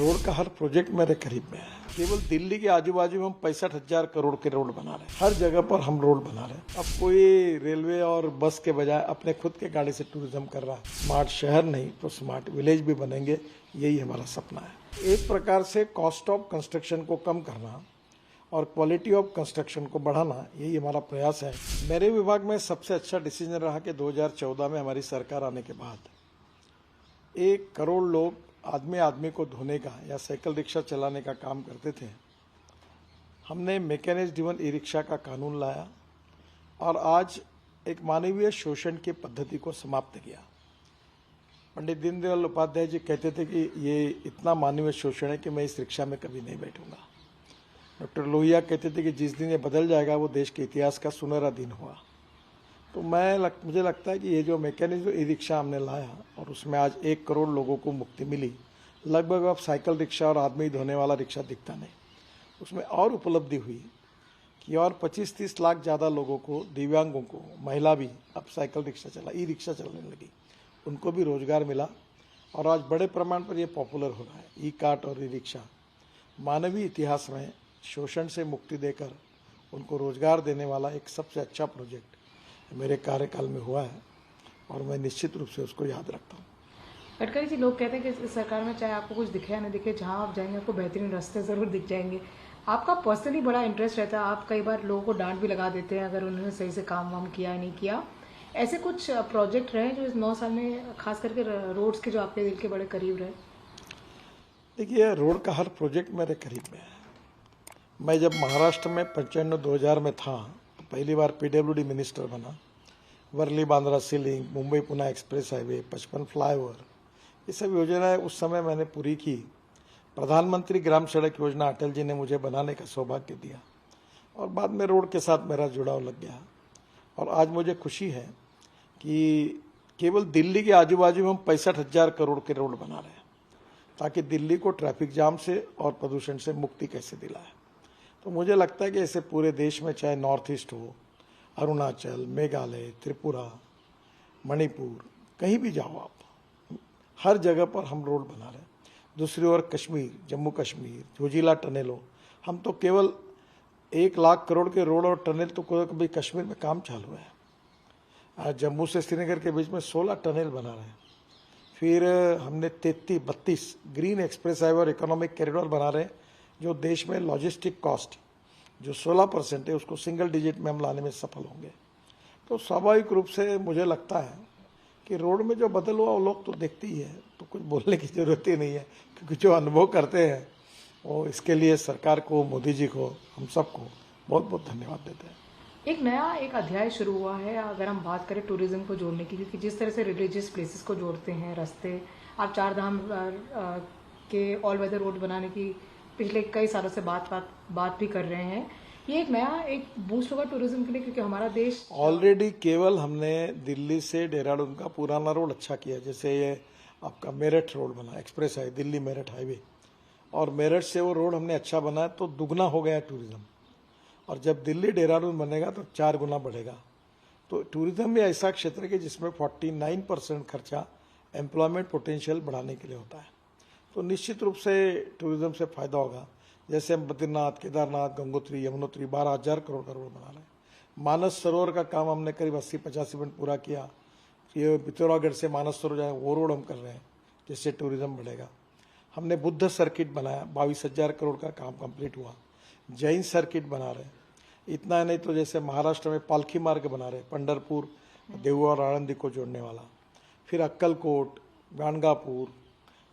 Road का हर project मेरे करीब में है। केवल दिल्ली के आजू बाजू में हम 65,000 करोड़ के रोड बना रहे हैं। हर जगह पर हम रोड बना रहे हैं। अब कोई रेलवे और बस के बजाय अपने खुद के गाड़ी से टूरिज्म कर रहा है। स्मार्ट शहर नहीं तो स्मार्ट विलेज भी बनेंगे, यही हमारा सपना है। एक प्रकार से कॉस्ट ऑफ कंस्ट्रक्शन को कम करना और क्वालिटी ऑफ कंस्ट्रक्शन को बढ़ाना, यही हमारा प्रयास है। मेरे विभाग में सबसे अच्छा डिसीजन रहा कि 2014 में हमारी सरकार आने के बाद 1 करोड़ लोग आदमी आदमी को धोने का या साइकिल रिक्शा चलाने का काम करते थे। हमने मैकेनिज्ड ड्रिवन ई रिक्शा का कानून लाया और आज एक मानवीय शोषण की पद्धति को समाप्त किया। पंडित दीनदयाल उपाध्याय जी कहते थे कि ये इतना मानवीय शोषण है कि मैं इस रिक्शा में कभी नहीं बैठूंगा। डॉक्टर लोहिया कहते थे कि जिस दिन ये बदल जाएगा वो देश के इतिहास का सुनहरा दिन हुआ। तो मुझे लगता है कि ये जो मैकेनिज्म ई रिक्शा हमने लाया और उसमें आज 1 करोड़ लोगों को मुक्ति मिली। लगभग अब साइकिल रिक्शा और आदमी धोने वाला रिक्शा दिखता नहीं। उसमें और उपलब्धि हुई कि और 25-30 लाख ज़्यादा लोगों को, दिव्यांगों को, महिला भी अब साइकिल रिक्शा ई रिक्शा चलने लगी, उनको भी रोजगार मिला और आज बड़े प्रमाण पर ये पॉपुलर हो रहा है। ई कार्ट और ई रिक्शा मानवीय इतिहास में शोषण से मुक्ति देकर उनको रोजगार देने वाला एक सबसे अच्छा प्रोजेक्ट मेरे कार्यकाल में हुआ है और मैं निश्चित रूप से उसको याद रखता हूँ। गडकरी जी, लोग कहते हैं कि इस सरकार में चाहे आपको कुछ दिखे या नहीं दिखे, जहाँ आप जाएंगे आपको बेहतरीन रास्ते जरूर दिख जाएंगे। आपका पर्सनली बड़ा इंटरेस्ट रहता है, आप कई बार लोगों को डांट भी लगा देते हैं अगर उन्होंने सही से काम वाम किया नहीं किया। ऐसे कुछ प्रोजेक्ट रहे जो इस 9 साल में खास करके रोड्स के जो आपके दिल के बड़े करीब रहे? देखिए, रोड का हर प्रोजेक्ट मेरे करीब में है। मैं जब महाराष्ट्र में 95-2000 में था तो पहली बार PWD मिनिस्टर बना। Worli Bandra sea link, Mumbai Pune express highway, 55 flyover, ये सब योजनाएं उस समय मैंने पूरी की। प्रधानमंत्री ग्राम सड़क योजना अटल जी ने मुझे बनाने का सौभाग्य दिया और बाद में रोड के साथ मेरा जुड़ाव लग गया। और आज मुझे खुशी है कि केवल दिल्ली के आजू बाजू में हम 65,000 करोड़ के रोड बना रहे हैं ताकि दिल्ली को ट्रैफिक जाम से और प्रदूषण से मुक्ति कैसे दिलाए। तो मुझे लगता है कि ऐसे पूरे देश में, चाहे नॉर्थ ईस्ट हो, अरुणाचल, मेघालय, त्रिपुरा, मणिपुर, कहीं भी जाओ आप, हर जगह पर हम रोड बना रहे हैं। दूसरी ओर कश्मीर, जम्मू कश्मीर, जोजिला टनल हो, हम तो केवल 1 लाख करोड़ के रोड और टनल तो कभी कश्मीर में काम चालू है। आज जम्मू से श्रीनगर के बीच में 16 टनल बना रहे हैं। फिर हमने 32 ग्रीन एक्सप्रेस हाईवे और इकोनॉमिक कॉरिडोर बना रहे हैं जो देश में लॉजिस्टिक कॉस्ट जो 16% है उसको सिंगल डिजिट में हम लाने में सफल होंगे। तो स्वाभाविक रूप से मुझे लगता है कि रोड में जो बदल हुआ वो लोग तो देखते ही है, तो कुछ बोलने की जरूरत ही नहीं है, क्योंकि जो अनुभव करते हैं वो इसके लिए सरकार को, मोदी जी को, हम सबको बहुत बहुत धन्यवाद देते हैं। एक अध्याय शुरू हुआ है अगर हम बात करें टूरिज्म को जोड़ने की, क्योंकि जिस तरह से रिलीजियस प्लेसेस को जोड़ते हैं रास्ते, आप 4 धाम के ऑल वेदर रोड बनाने की पिछले कई सालों से बात भी कर रहे हैं। ये एक बूस्ट होगा टूरिज्म के लिए, क्योंकि हमारा देश ऑलरेडी केवल हमने दिल्ली से देहरादून का पुराना रोड अच्छा किया। जैसे ये आपका मेरठ रोड बना, एक्सप्रेस है दिल्ली मेरठ हाईवे, और मेरठ से वो रोड हमने अच्छा बनाया तो दुगना हो गया टूरिज्म। और जब दिल्ली देहरादून बनेगा तो 4 गुना बढ़ेगा। तो टूरिज्म भी ऐसा क्षेत्र है जिसमें 49% खर्चा एम्प्लॉयमेंट पोटेंशियल बढ़ाने के लिए होता है। तो निश्चित रूप से टूरिज्म से फायदा होगा। जैसे हम बद्रीनाथ, केदारनाथ, गंगोत्री, यमुनोत्री 12,000 करोड़ का रोड बना रहे हैं। मानस सरोवर का काम हमने करीब 80-85% पूरा किया। ये पिथौरागढ़ से मानस सरोवर जाए वो रोड हम कर रहे हैं, जिससे टूरिज्म बढ़ेगा। हमने बुद्ध सर्किट बनाया, 22,000 करोड़ का काम कंप्लीट हुआ। जैन सर्किट बना रहे हैं। इतना नहीं तो जैसे महाराष्ट्र में पालखी मार्ग बना रहे हैं, पंढरपुर, देहू और आळंदी को जोड़ने वाला। फिर अक्कलकोट, गाणगापुर,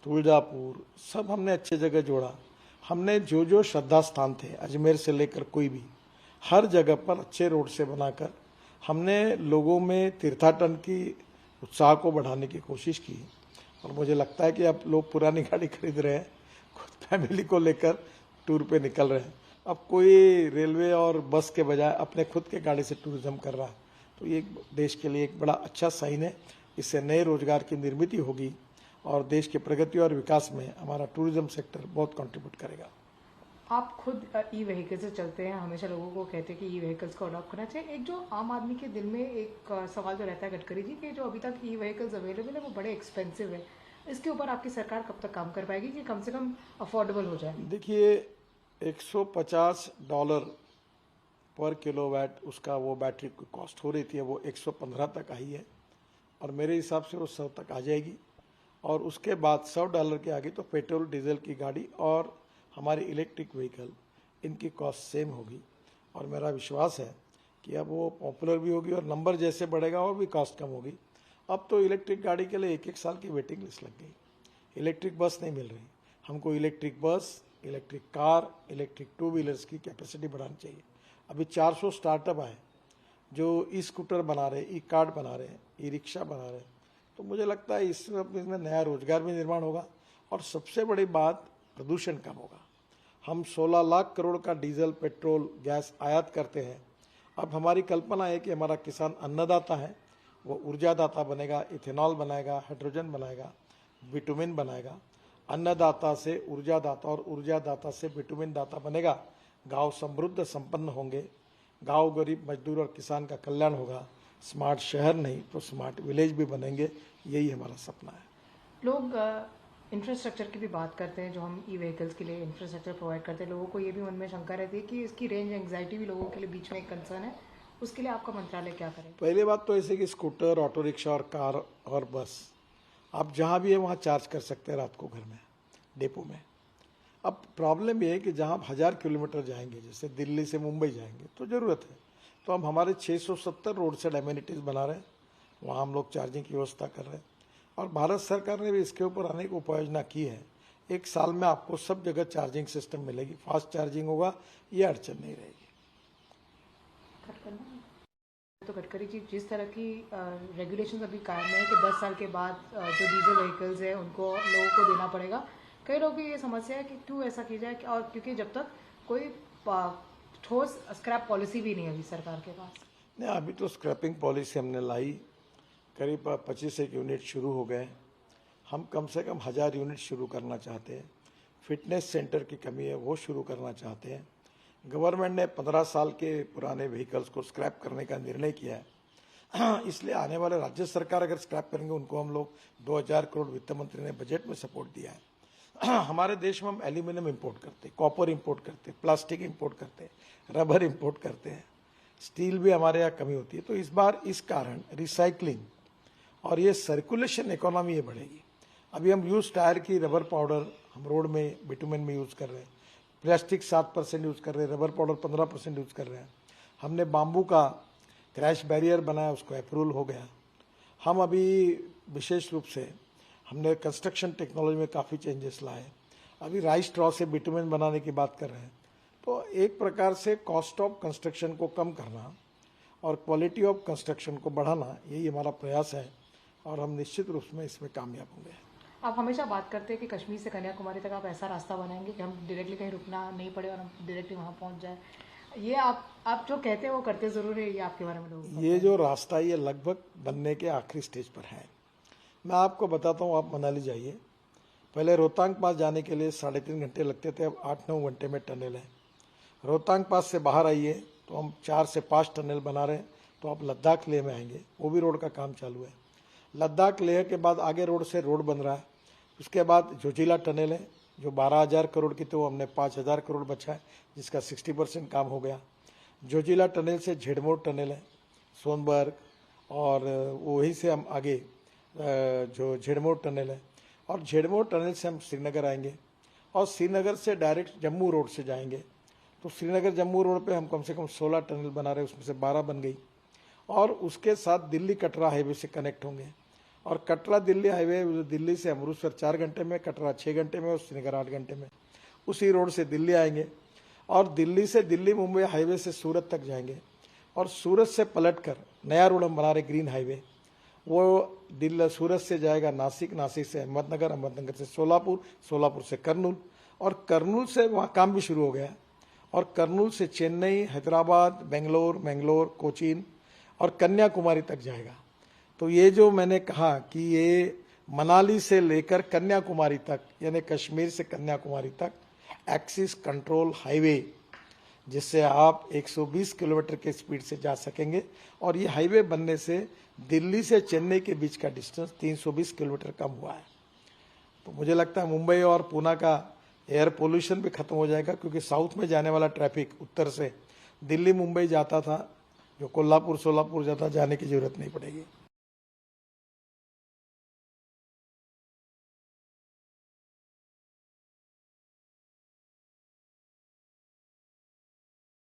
तुळजापुर, सब हमने अच्छे जगह जोड़ा। हमने जो जो श्रद्धा स्थान थे, अजमेर से लेकर कोई भी, हर जगह पर अच्छे रोड से बनाकर हमने लोगों में तीर्थाटन की उत्साह को बढ़ाने की कोशिश की। और मुझे लगता है कि अब लोग पुरानी गाड़ी खरीद रहे हैं, खुद फैमिली को लेकर टूर पे निकल रहे हैं। अब कोई रेलवे और बस के बजाय अपने खुद के गाड़ी से टूरिज्म कर रहा है। तो ये देश के लिए एक बड़ा अच्छा साइन है। इससे नए रोजगार की निर्मित होगी और देश की प्रगति और विकास में हमारा टूरिज्म सेक्टर बहुत कंट्रीब्यूट करेगा। आप खुद ई व्हीकल से चलते हैं, हमेशा लोगों को कहते हैं कि ई व्हीकल्स को अडॉप्ट करना चाहिए। एक जो आम आदमी के दिल में एक सवाल जो रहता है गडकरी जी, कि जो अभी तक ई व्हीकल्स अवेलेबल है वो बड़े एक्सपेंसिव है। इसके ऊपर आपकी सरकार कब तक काम कर पाएगी कि कम से कम अफोर्डेबल हो जाए? देखिए, $150 पर किलोवाट उसका वो बैटरी की कॉस्ट हो रही थी, वो 115 तक आई है और मेरे हिसाब से वो 100 तक आ जाएगी। और उसके बाद $100 के आगे तो पेट्रोल डीजल की गाड़ी और हमारी इलेक्ट्रिक व्हीकल इनकी कॉस्ट सेम होगी। और मेरा विश्वास है कि अब वो पॉपुलर भी होगी और नंबर जैसे बढ़ेगा और भी कॉस्ट कम होगी। अब तो इलेक्ट्रिक गाड़ी के लिए 1-1 साल की वेटिंग लिस्ट लग गई। इलेक्ट्रिक बस नहीं मिल रही। हमको electric bus, electric car, electric two wheelers की कैपेसिटी बढ़ानी चाहिए। अभी 400 स्टार्टअप आए जो ई स्कूटर बना रहे, ई कार्ड बना रहे, ई रिक्शा बना रहे। तो मुझे लगता है इसमें नया रोजगार भी निर्माण होगा और सबसे बड़ी बात प्रदूषण कम होगा। हम 16 लाख करोड़ का डीजल, पेट्रोल, गैस आयात करते हैं। अब हमारी कल्पना है कि हमारा किसान अन्नदाता है, वो ऊर्जादाता बनेगा, इथेनॉल बनाएगा, हाइड्रोजन बनाएगा, बिटुमिन बनाएगा। अन्नदाता से ऊर्जादाता और ऊर्जादाता से बिटुमिन दाता बनेगा। गांव समृद्ध संपन्न होंगे, गांव गरीब मजदूर और किसान का कल्याण होगा। स्मार्ट शहर नहीं तो स्मार्ट विलेज भी बनेंगे, यही हमारा सपना है। लोग इंफ्रास्ट्रक्चर की भी बात करते हैं, जो हम ई व्हीकल्स के लिए इंफ्रास्ट्रक्चर प्रोवाइड करते हैं, लोगों को ये भी मन में शंका रहती है कि इसकी रेंज एंग्जाइटी भी लोगों के लिए बीच में एक कंसर्न है। उसके लिए आपका मंत्रालय क्या करे? पहली बात तो ऐसे कि स्कूटर, ऑटो रिक्शा और कार और बस आप जहाँ भी है वहाँ चार्ज कर सकते हैं रात को घर में, डेपो में। अब प्रॉब्लम ये है कि जहाँ आप 1000 किलोमीटर जाएंगे, जैसे दिल्ली से मुंबई जाएंगे तो ज़रूरत है, तो हम हमारे 670 रोड साइड एमिनिटीज़ बना रहे हैं, वहाँ हम लोग चार्जिंग की व्यवस्था कर रहे हैं। और भारत सरकार ने भी इसके ऊपर अनेक उपाय योजना की है। 1 साल में आपको सब जगह चार्जिंग सिस्टम मिलेगी, फास्ट चार्जिंग होगा, ये अड़चन नहीं रहेगी। तो गडकरी जी, जिस तरह की रेगुलेशंस अभी कायम है कि 10 साल के बाद जो डीजल व्हीकल्स है उनको लोगों को देना पड़ेगा, कई लोगों की ये समस्या है कि क्यों ऐसा किया जाए, और क्योंकि जब तक कोई ठोस स्क्रैप पॉलिसी भी नहीं है अभी सरकार के पास। नहीं, अभी तो स्क्रैपिंग पॉलिसी हमने लाई, करीब 25 यूनिट शुरू हो गए। हम कम से कम 1000 यूनिट शुरू करना चाहते हैं। फिटनेस सेंटर की कमी है, वो शुरू करना चाहते हैं। गवर्नमेंट ने 15 साल के पुराने व्हीकल्स को स्क्रैप करने का निर्णय किया है। इसलिए आने वाले राज्य सरकार अगर स्क्रैप करेंगे, उनको हम लोग 2000 करोड़ वित्त मंत्री ने बजट में सपोर्ट दिया है। हमारे देश में हम एल्यूमिनियम इंपोर्ट करते, कॉपर इंपोर्ट करते, प्लास्टिक इंपोर्ट करते, रबर इंपोर्ट करते हैं, स्टील भी हमारे यहाँ कमी होती है। तो इस बार इस कारण रिसाइकलिंग और ये सर्कुलेशन इकोनॉमी ये बढ़ेगी। अभी हम यूज टायर की रबर पाउडर हम रोड में बिटुमेन में यूज़ कर रहे हैं, प्लास्टिक 7% यूज़ कर रहे हैं, रबर पाउडर 15% यूज़ कर रहे हैं। हमने बाम्बू का क्रैश बैरियर बनाया, उसको अप्रूवल हो गया। हम अभी विशेष रूप से हमने कंस्ट्रक्शन टेक्नोलॉजी में काफ़ी चेंजेस लाए। अभी राइस स्ट्रॉ से बिटुमेन बनाने की बात कर रहे हैं। तो एक प्रकार से कॉस्ट ऑफ कंस्ट्रक्शन को कम करना और क्वालिटी ऑफ कंस्ट्रक्शन को बढ़ाना, यही हमारा प्रयास है और हम निश्चित रूप में इसमें कामयाब होंगे। आप हमेशा बात करते हैं कि कश्मीर से कन्याकुमारी तक आप ऐसा रास्ता बनाएंगे कि हम डायरेक्टली कहीं रुकना नहीं पड़े और हम डायरेक्टली वहाँ पहुँच जाए। ये आप जो कहते हैं वो करते ज़रूर है, ये आपके बारे में लोग ये जो रास्ता ये लगभग बनने के आखिरी स्टेज पर है। मैं आपको बताता हूँ, आप मनाली जाइए, पहले रोहतांग पास जाने के लिए 3.5 घंटे लगते थे, अब 8-9 घंटे में टनल है। रोहतांग पास से बाहर आइए तो हम 4 से 5 टनल बना रहे हैं, तो आप लद्दाख लेह में आएंगे, वो भी रोड का काम चालू है। लद्दाख लेह के बाद आगे रोड से रोड बन रहा है। उसके बाद जोजिला टनल है जो 12,000 करोड़ की, तो हमने 5,000 करोड़ बचा है, जिसका 60% काम हो गया। जोजिला टनल से झेड़मोर टनल है सोनबर्ग, और वहीं से हम आगे जो झेड़मोर टनल है, और झेड़मोर टनल से हम श्रीनगर आएंगे और श्रीनगर से डायरेक्ट जम्मू रोड से जाएंगे। तो श्रीनगर जम्मू रोड पे हम कम से कम 16 टनल बना रहे हैं, उसमें से 12 बन गई। और उसके साथ दिल्ली कटरा हाईवे से कनेक्ट होंगे, और कटरा दिल्ली हाईवे दिल्ली से अमृतसर 4 घंटे में, कटरा 6 घंटे में और श्रीनगर 8 घंटे में। उसी रोड से दिल्ली आएंगे और दिल्ली से दिल्ली मुंबई हाईवे से सूरत तक जाएंगे, और सूरत से पलटकर नया रोड हम बना रहे ग्रीन हाईवे, वो दिल्ली सूरत से जाएगा नासिक, नासिक से अहमदनगर, अहमदनगर से सोलापुर, सोलापुर से कर्नूल, और कर्नूल से वहाँ काम भी शुरू हो गया, और कर्नूल से चेन्नई, हैदराबाद, बेंगलोर, मैंगलोर, कोचीन और कन्याकुमारी तक जाएगा। तो ये जो मैंने कहा कि ये मनाली से लेकर कन्याकुमारी तक, यानी कश्मीर से कन्याकुमारी तक एक्सिस कंट्रोल हाईवे, जिससे आप 120 किलोमीटर के स्पीड से जा सकेंगे। और ये हाईवे बनने से दिल्ली से चेन्नई के बीच का डिस्टेंस 320 किलोमीटर कम हुआ है। तो मुझे लगता है मुंबई और पुणे का एयर पोल्यूशन भी खत्म हो जाएगा, क्योंकि साउथ में जाने वाला ट्रैफिक उत्तर से दिल्ली मुंबई जाता था, जो कोल्हापुर सोलापुर जाता, जाने की जरूरत नहीं पड़ेगी।